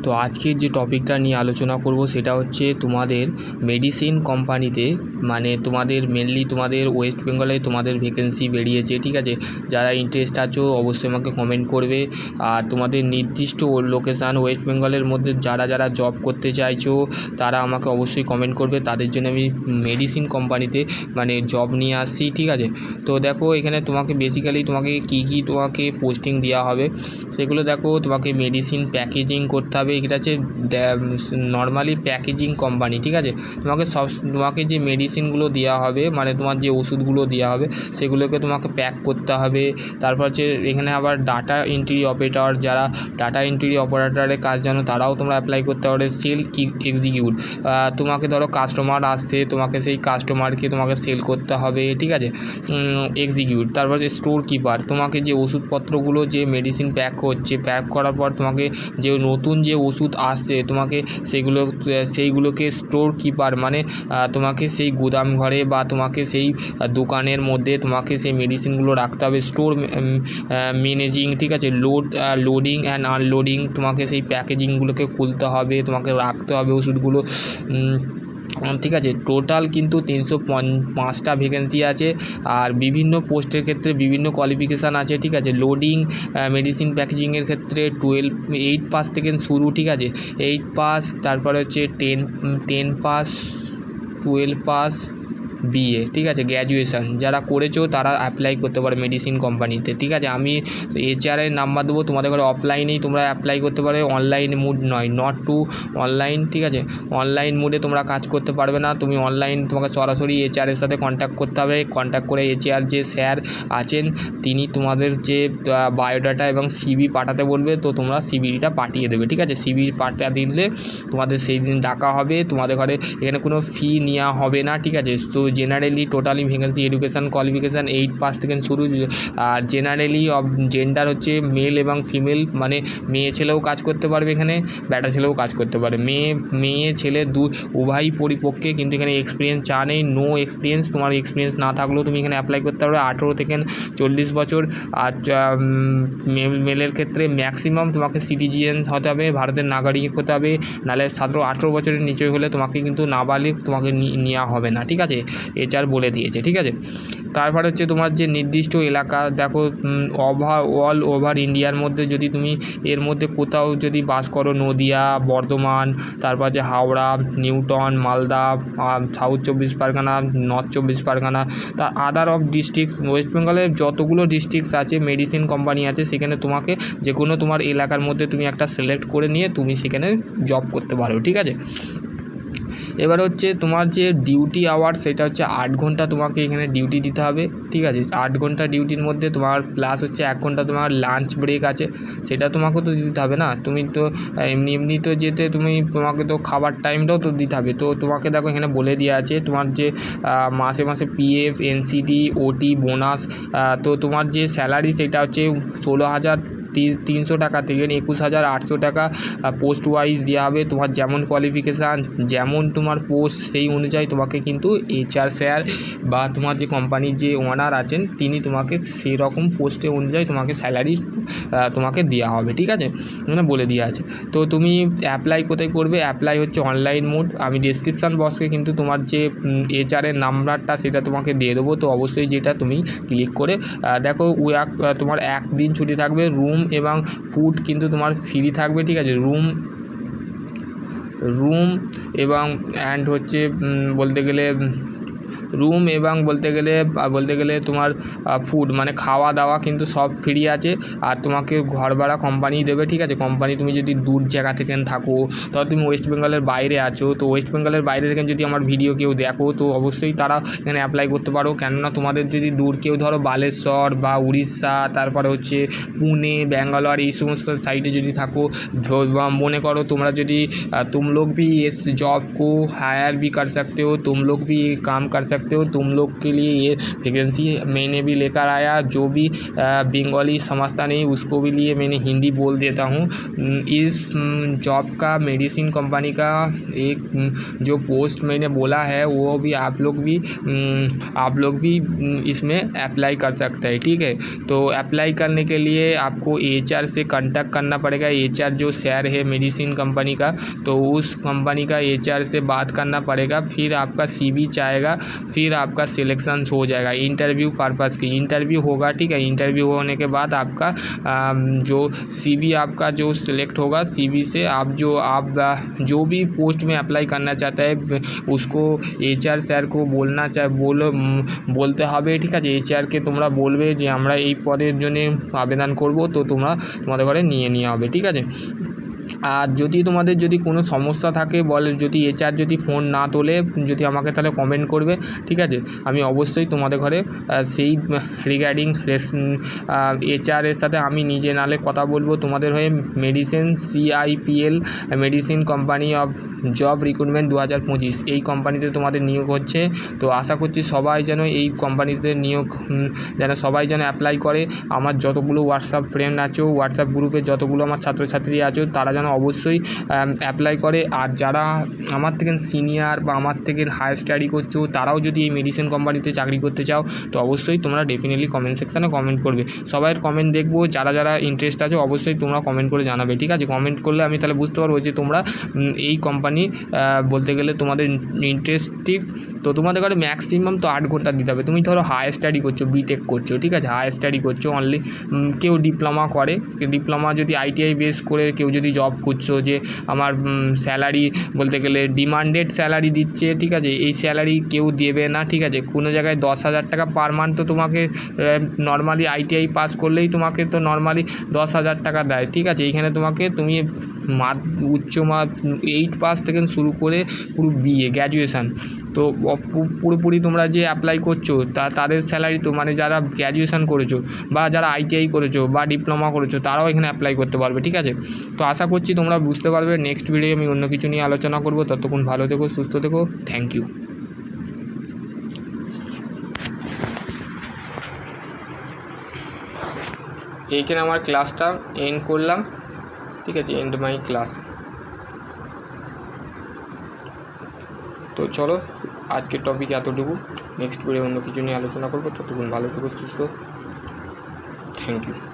তো আজকের যে টপিকটা নিয়ে আলোচনা করব সেটা হচ্ছে তোমাদের মেডিসিন কোম্পানিতে, মানে তোমাদের মেনলি তোমাদের ওয়েস্ট বেঙ্গলে তোমাদের ভ্যাকেন্সি বেরিয়েছে, ঠিক আছে। যারা ইন্টারেস্ট আছো অবশ্যই আমাকে কমেন্ট করবে। আর তোমাদের নির্দিষ্ট লোকেশান ওয়েস্ট বেঙ্গলের মধ্যে যারা যারা জব করতে চাইছো তারা আমাকে অবশ্যই কমেন্ট করবে। তাদের জন্য আমি মেডিসিন কোম্পানিতে মানে জব নিয়ে আসছি, ঠিক আছে। তো দেখো এখানে তোমাকে বেসিক্যালি তোমাকে তোমাকে পোস্টিং দেওয়া হবে সেগুলো দেখো। তোমাকে মেডিসিন প্যাকেজিং করতে হবে, এটা হচ্ছে নর্মালি প্যাকেজিং কোম্পানি, ঠিক আছে। তোমাকে যে মেডিসিনগুলো দেওয়া হবে, মানে তোমার যে ওষুধগুলো দেওয়া হবে সেগুলোকে তোমাকে প্যাক করতে হবে। তারপর হচ্ছে এখানে আবার ডাটা এন্ট্রি অপারেটর, যারা ডাটা এন্ট্রি অপারেটরের কাজ জানো তারাও তোমরা অ্যাপ্লাই করতে পারো। সেল এক্সিকিউট, তোমাকে ধরো কাস্টমার আসছে, তোমাকে সেই কাস্টমারকে তোমাকে সেল করতে হবে, ঠিক আছে। এক্সিকিউট, তারপর যে স্টোর কিপার, তোমাকে যে ওষুধপত্রগুলো যে মেডিসিন প্যাক হচ্ছে, প্যাক করার পর তোমাকে যে নতুন যে ওষুধ আসছে তোমাকে সেইগুলোকে স্টোর কিপার, মানে তোমাকে সেই গুদাম ঘরে বা তোমাকে সেই দোকানের মধ্যে তোমাকে সেই মেডিসিনগুলো রাখতে হবে। স্টোর ম্যানেজিং, ঠিক আছে। লোডিং অ্যান্ড আনলোডিং, তোমাকে সেই প্যাকেজিংগুলোকে খুলতে হবে, তোমাকে রাখতে হবে ওষুধগুলো, ঠিক আছে। টোটাল কিন্তু 305টা ভ্যাকেন্সি আছে। আর বিভিন্ন পোস্টের ক্ষেত্রে বিভিন্ন কোয়ালিফিকেশান আছে, ঠিক আছে। লোডিং মেডিসিন প্যাকেজিংয়ের ক্ষেত্রে 8 পাস থেকে শুরু, ঠিক আছে। 8 পাস, তারপরে হচ্ছে 10 পাস, 12 পাস, বিএ, ঠিক আছে। গ্র্যাজুয়েশান যারা করেছো তারা অ্যাপ্লাই করতে পারো মেডিসিন কোম্পানিতে, ঠিক আছে। আমি এইচআরের নাম্বার দেবো, তোমাদের ঘরে অফলাইনেই তোমরা অ্যাপ্লাই করতে পারো, অনলাইন মুড নয়, নট টু অনলাইন, ঠিক আছে। অনলাইন মুডে তোমরা কাজ করতে পারবে না, তুমি অনলাইন তোমাকে সরাসরি এইচআরের সাথে কন্ট্যাক্ট করতে হবে। কন্ট্যাক্ট করে এইচআর যে স্যার আছেন তিনি তোমাদের যে বায়োডাটা এবং সিভি পাঠাতে বলবে, তো তোমরা সিভিটা পাঠিয়ে দেবে, ঠিক আছে। সিভি পাঠিয়ে দিলে তোমাদের সেই দিন ডাকা হবে। তোমাদের ঘরে এখানে কোনো ফি নেওয়া হবে না, ঠিক আছে। তো generally totally vacancy education qualification 8 pass থেকে শুরু। আর জেনারেলি জেন্ডার হচ্ছে মেল এবং ফিমেল, মানে মেয়ে ছেলেও কাজ করতে পারবে, এখানে ব্যাটা ছেলেও কাজ করতে পারে। মেয়ে ছেলে উভয়ই পরিপক্ষে, কিন্তু এখানে এক্সপিরিয়েন্স চা নেই, নো এক্সপিরিয়েন্স। তোমার এক্সপিরিয়েন্স না থাকলেও তুমি এখানে অ্যাপ্লাই করতে পারবে। 18 থেকে 40 বছর। আর মেলের ক্ষেত্রে ম্যাক্সিমাম তোমাকে সিটিজেন হতে হবে, ভারতের নাগরিক হতে হবে, নাহলে 18 বছরের নিচে হলে তোমাকে কিন্তু নাবালিগ তোমাকে নেওয়া হবে না, ঠিক আছে। এইচআর বলে দিয়েছে, ঠিক আছে। তারপর হচ্ছে তোমার যে নির্দিষ্ট এলাকা দেখো, অল ওভার ইন্ডিয়ার মধ্যে যদি তুমি এর মধ্যে কোথাও যদি বাস করো, নদিয়া, বর্ধমান, তারপর যে Howrah, Newton, Malda, south 24 Pargana, north 24 Pargana, তা আদার অফ ডিস্ট্রিক্টস, ওয়েস্ট বেঙ্গলের যতগুলো ডিস্ট্রিক্টস আছে মেডিসিন কোম্পানি আছে, সেখানে তোমাকে যে কোনো তোমার এলাকার মধ্যে তুমি একটা সিলেক্ট করে নিয়ে তুমি সেখানে জব করতে পারো, ঠিক আছে। এবার হচ্ছে তোমার যে ডিউটি আওয়ার, সেটা হচ্ছে 8 ঘন্টা তোমাকে এখানে ডিউটি দিতে হবে, ঠিক আছে। 8 ঘন্টা ডিউটির মধ্যে তোমার প্লাস হচ্ছে 1 ঘন্টা তোমার লাঞ্চ ব্রেক আছে, সেটা তোমাকে তো দিতে হবে না। তুমি তো এমনি তো তোমাকে তো খাবার টাইমটাও তো দিতে হবে। তো তোমাকে দেখো এখানে বলে দেওয়া আছে তোমার যে মাসে মাসে পিএফ, এনসিডি, ওটি, বোনাস। তো তোমার যে স্যালারি সেটা হচ্ছে 16,300 টাকা থেকে 21,800 টাকা পোস্ট ওয়াইজ দেওয়া হবে। তোমার যেমন কোয়ালিফিকেশান, যেমন তোমার পোস্ট, সেই অনুযায়ী তোমাকে কিন্তু এইচআর স্যার বা তোমার যে কোম্পানির যে ওনার আছেন তিনি তোমাকে সেই রকম পোস্টে অনুযায়ী তোমাকে স্যালারি তোমাকে দেওয়া হবে, ঠিক আছে। মানে বলে দেওয়া আছে। তো তুমি অ্যাপ্লাই কোথায় করবে? অ্যাপ্লাই হচ্ছে অনলাইন মোড। আমি ডেসক্রিপশান বক্সে কিন্তু তোমার যে এইচআরের নাম্বারটা সেটা তোমাকে দিয়ে দেবো, তো অবশ্যই যেটা তুমি ক্লিক করে দেখো। তোমার 1 দিন ছুটি থাকবে। রুম এবং ফুড কিন্তু তোমার ফ্রি থাকবে, ঠিক আছে। রুম এবং অ্যান্ড হচ্ছে বলতে গেলে তোমার ফুড মানে খাওয়া দাওয়া কিন্তু সব ফ্রি আছে। আর তোমাকে ঘর ভাড়া কোম্পানি দেবে, ঠিক আছে। কোম্পানি, তুমি যদি দূর জায়গা থেকে থাকো, তবে তুমি ওয়েস্ট বেঙ্গলের বাইরে আছো, তো ওয়েস্ট বেঙ্গলের বাইরে থেকে যদি আমার ভিডিও কেউ দেখো তো অবশ্যই তারা এখানে অ্যাপ্লাই করতে পারো। কেননা তোমাদের যদি দূর কেউ ধরো বালেশ্বর বা উড়িষ্যা, তারপরে হচ্ছে পুনে, ব্যাঙ্গালোর, এই সমস্ত সাইডে যদি থাকো, মনে করো তোমরা যদি तुम लोग भी इस जॉब को हायर भी कर सकते हो, तुम लोग भी काम कर सकते सकते हो। तुम लोग के लिए ये वैकेंसी मैंने भी लेकर आया, जो भी बंगाली समझता नहीं उसको भी लिए मैंने हिंदी बोल देता हूँ। इस जॉब का मेडिसिन कंपनी का एक जो पोस्ट मैंने बोला है वो भी आप लोग भी इसमें अप्लाई कर सकते हैं, ठीक है। तो अप्लाई करने के लिए आपको HR से कांटेक्ट करना पड़ेगा। HR जो शेयर है मेडिसिन कंपनी का, तो उस कंपनी का HR से बात करना पड़ेगा। फिर आपका CV चाहेगा, फिर आपका सिलेक्शन हो जाएगा। इंटरव्यू पर्पज़ की इंटरव्यू होगा, ठीक है। इंटरव्यू होने के बाद आपका जो CV आपका जो सिलेक्ट होगा, CV से आप जो भी पोस्ट में अप्लाई करना चाहता है उसको HR স্যার को বলতে হবে, ঠিক আছে। HR কে তোমরা বলবে যে আমরা এই পদের জন্য আবেদন করব, তো তোমাদের ঘরে নিয়ে নেওয়া হবে, ঠিক আছে। আর তোমাদের যদি কোনো সমস্যা থাকে যদি HR যদি ফোন না তোলে, যদি আমাকে তাহলে কমেন্ট করবে, ঠিক আছে। আমি অবশ্যই তোমাদের ঘরে সেই রিগার্ডিং HR এর সাথে আমি নিজে নালে কথা বলবো তোমাদের হয়ে। Medicine CIPL medicine company of job recruitment 2025 এই কোম্পানিতে তোমাদের নিয়োগ হচ্ছে। তো আশা করছি সবাই যেন এই কোম্পানিতে সবাই যেন অ্যাপ্লাই করে। আমার যতগুলো হোয়াটসঅ্যাপ ফ্রেন্ড আছো, হোয়াটসঅ্যাপ গ্রুপে যতগুলো আমার ছাত্রছাত্রী আছো, তারা যেন অবশ্যই অ্যাপ্লাই করে। আর যারা আমার থেকে সিনিয়র বা আমার থেকে হায়ার স্টাডি করছো, তারাও যদি এই মেডিসিন কোম্পানিতে চাকরি করতে চাও, তো অবশ্যই তোমরা ডেফিনেটলি কমেন্ট সেকশানে কমেন্ট করবে। সবাইয়ের কমেন্ট দেখবো, যারা ইন্টারেস্ট আছে অবশ্যই তোমরা কমেন্ট করে জানাবে, ঠিক আছে। কমেন্ট করলে আমি তাহলে বুঝতে পারবো যে তোমরা এই কোম্পানি বলতে গেলে তোমাদের ইন্টারেস্টিভ। তো তোমাদের ঘরে ম্যাক্সিমাম তো 8 ঘন্টা দিতে হবে। তুমি ধরো হায়ার স্টাডি করছো, BTech করছো, ঠিক আছে, হায়ার স্টাডি করছো অনলি। কেউ ডিপ্লোমা করে, ডিপ্লোমা যদি ITI বেস করে কেউ যদি জব করছো, যে আমার স্যালারি বলতে গেলে ডিমান্ডেড স্যালারি দিচ্ছে, ঠিক আছে, এই স্যালারি কেউ দেবে না, ঠিক আছে। কোনো জায়গায় 10,000 টাকা পার মান্থ তো তোমাকে নর্মালি ITI পাস করলেই তোমাকে তো নর্মালি 10,000 টাকা দেয়, ঠিক আছে। এইখানে তুমি উচ্চ 8 পাস থেকে শুরু করে পুরো BA গ্র্যাজুয়েশান, তো পুরোপুরি তোমরা যে অ্যাপ্লাই করছো তাদের স্যালারি তো যারা গ্র্যাজুয়েশান করেছো বা যারা ITI করেছো বা ডিপ্লোমা করেছো, তারাও এখানে অ্যাপ্লাই করতে পারবে, ঠিক আছে। তো আশা করছি তোমরা বুঝতে পারবে। নেক্সট ভিডিও আমি অন্য কিছু নিয়ে আলোচনা করবো। ততক্ষণ ভালো থেকো, সুস্থ থেকো। Thank you. এইখানে আমার ক্লাসটা এন্ড করলাম, ঠিক আছে, এন্ড মাই ক্লাস। তো চলো, আজকের টপিক এতটুকু। নেক্সট ভিডিও অন্য কিছু নিয়ে আলোচনা করবো। ততক্ষণ ভালো থেকো, সুস্থ। Thank you.